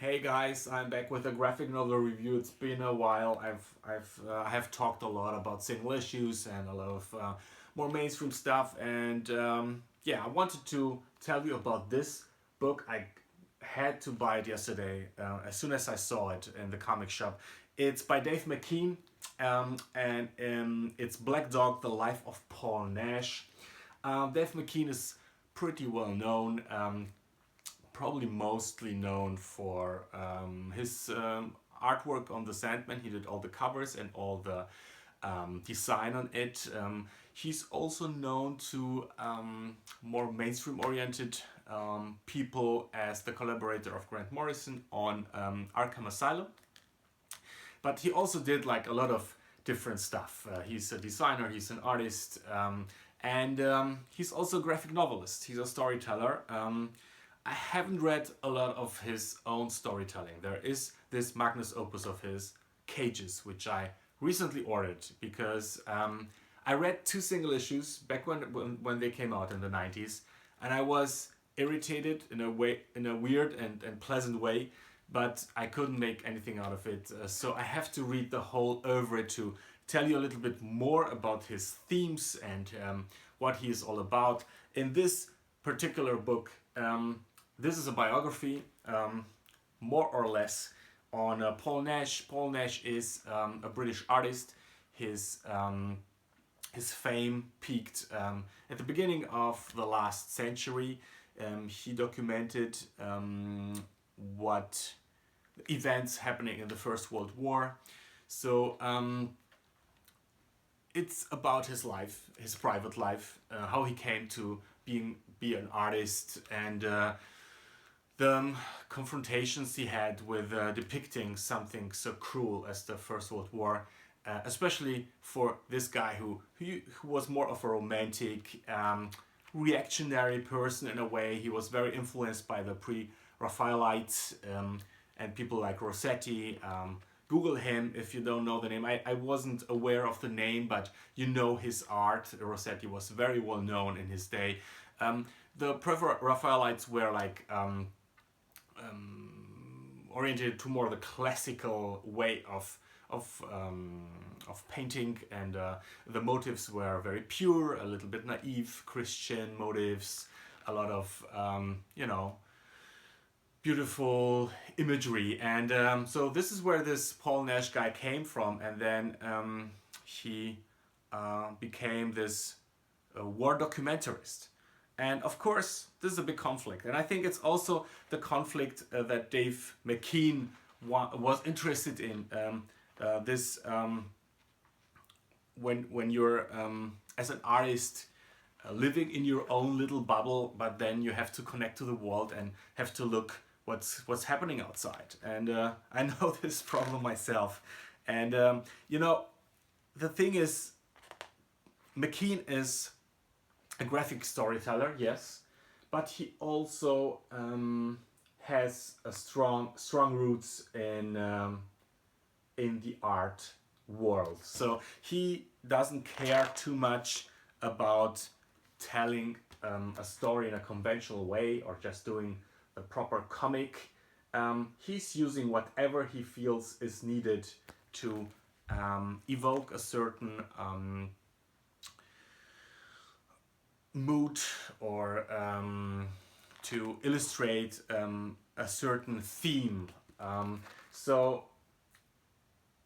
Hey guys, I'm back with a graphic novel review. It's been a while. I have talked a lot about single issues and a lot of more mainstream stuff. And yeah, I wanted to tell you about this book. I had to buy it yesterday as soon as I saw it in the comic shop. It's by Dave McKean, and it's Black Dog: The Life of Paul Nash. Dave McKean is pretty well known. Probably mostly known for his artwork on the Sandman. He did all the covers and all the design on it. He's also known to more mainstream oriented people as the collaborator of Grant Morrison on Arkham Asylum. But he also did like a lot of different stuff. He's a designer, he's an artist, and he's also a graphic novelist. He's a storyteller. I haven't read a lot of his own storytelling. There is this magnus opus of his, Cages, which I recently ordered because I read two single issues back when they came out in the 90s, and I was irritated in a way, in a weird and pleasant way, but I couldn't make anything out of it. So I have to read the whole oeuvre to tell you a little bit more about his themes and what he is all about. In this particular book, this is a biography, more or less, on Paul Nash. Paul Nash is a British artist. His fame peaked at the beginning of the last century. He documented what events happening in the First World War. So it's about his life, his private life, how he came to be an artist, and the confrontations he had with depicting something so cruel as the First World War, especially for this guy who was more of a romantic, reactionary person in a way. He was very influenced by the Pre-Raphaelites and people like Rossetti. Google him if you don't know the name. I wasn't aware of the name, but you know his art. Rossetti was very well known in his day. The Pre-Raphaelites were like oriented to more the classical way of painting, and the motives were very pure, a little bit naive Christian motives, a lot of beautiful imagery, and so this is where this Paul Nash guy came from, and then he became this war documentarist. And of course, this is a big conflict. And I think it's also the conflict that Dave McKean was interested in. When you're, as an artist, living in your own little bubble, but then you have to connect to the world and have to look what's happening outside. And I know this problem myself. And, the thing is, McKean is a graphic storyteller, yes, but he also has a strong roots in the art world. So he doesn't care too much about telling a story in a conventional way or just doing a proper comic. He's using whatever he feels is needed to evoke a certain mood, or to illustrate a certain theme. So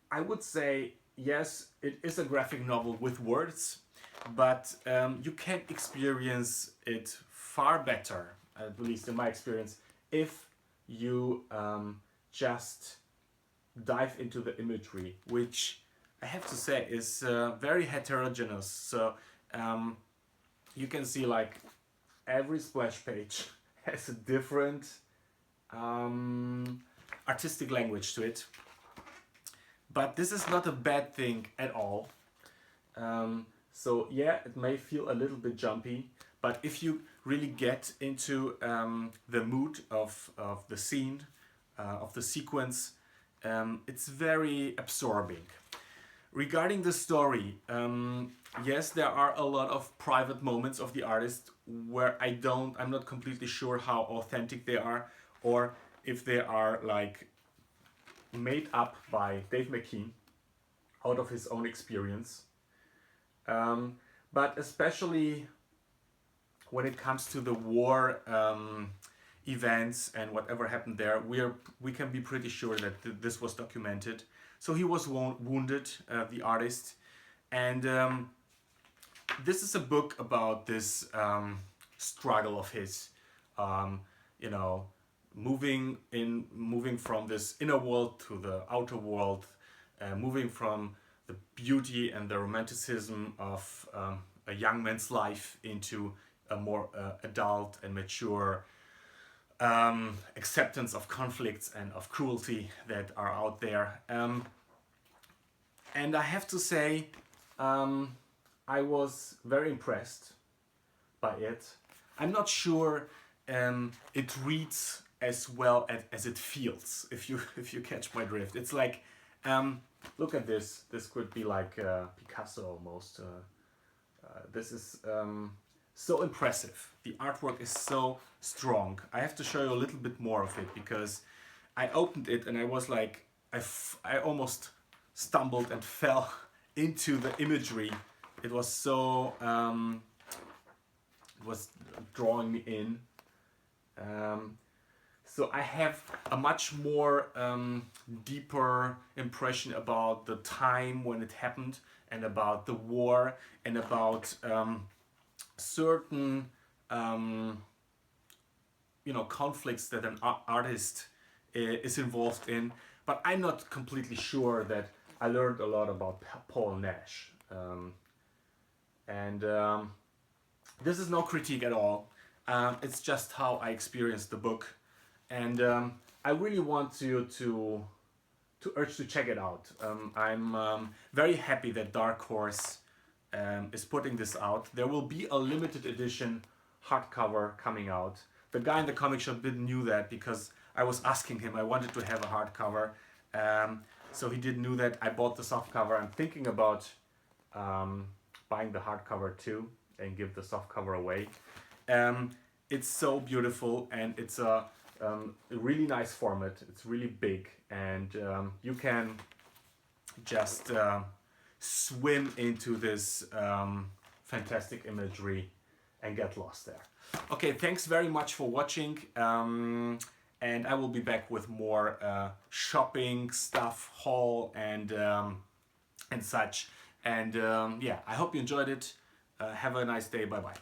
I would say, yes, it is a graphic novel with words, but you can experience it far better, at least in my experience, if you just dive into the imagery, which I have to say is very heterogeneous. So you can see like every splash page has a different artistic language to it. But this is not a bad thing at all. So yeah, it may feel a little bit jumpy, but if you really get into the mood of the scene, of the sequence, it's very absorbing. Regarding the story, yes, there are a lot of private moments of the artist where I'm not completely sure how authentic they are, or if they are like made up by Dave McKean out of his own experience. But especially when it comes to the war events and whatever happened there, we can be pretty sure that this was documented. So he was wounded, the artist, and this is a book about this struggle of his, you know, moving from this inner world to the outer world, moving from the beauty and the romanticism of a young man's life into a more adult and mature acceptance of conflicts and of cruelty that are out there. And I have to say, I was very impressed by it. I'm not sure it reads as well as it feels, if you catch my drift. It's like, look at this. This could be like Picasso almost. This is so impressive. The artwork is so strong. I have to show you a little bit more of it because I opened it and I was like, I almost stumbled and fell into the imagery. It was so, it was drawing me in. So I have a much more deeper impression about the time when it happened and about the war and about certain conflicts that an artist is involved in. But I'm not completely sure that I learned a lot about Paul Nash. This is no critique at all. It's just how I experienced the book. And I really want you to urge to check it out. I'm very happy that Dark Horse is putting this out. There will be a limited edition hardcover coming out. The guy in the comic shop didn't know that because I was asking him. I wanted to have a hardcover. So he didn't know that. I bought the softcover. I'm thinking about buying the hardcover too and give the softcover away. It's so beautiful and it's a really nice format. It's really big and you can just swim into this fantastic imagery and get lost there. Okay, thanks very much for watching, and I will be back with more shopping stuff, haul and such. And yeah, I hope you enjoyed it. Have a nice day. Bye bye.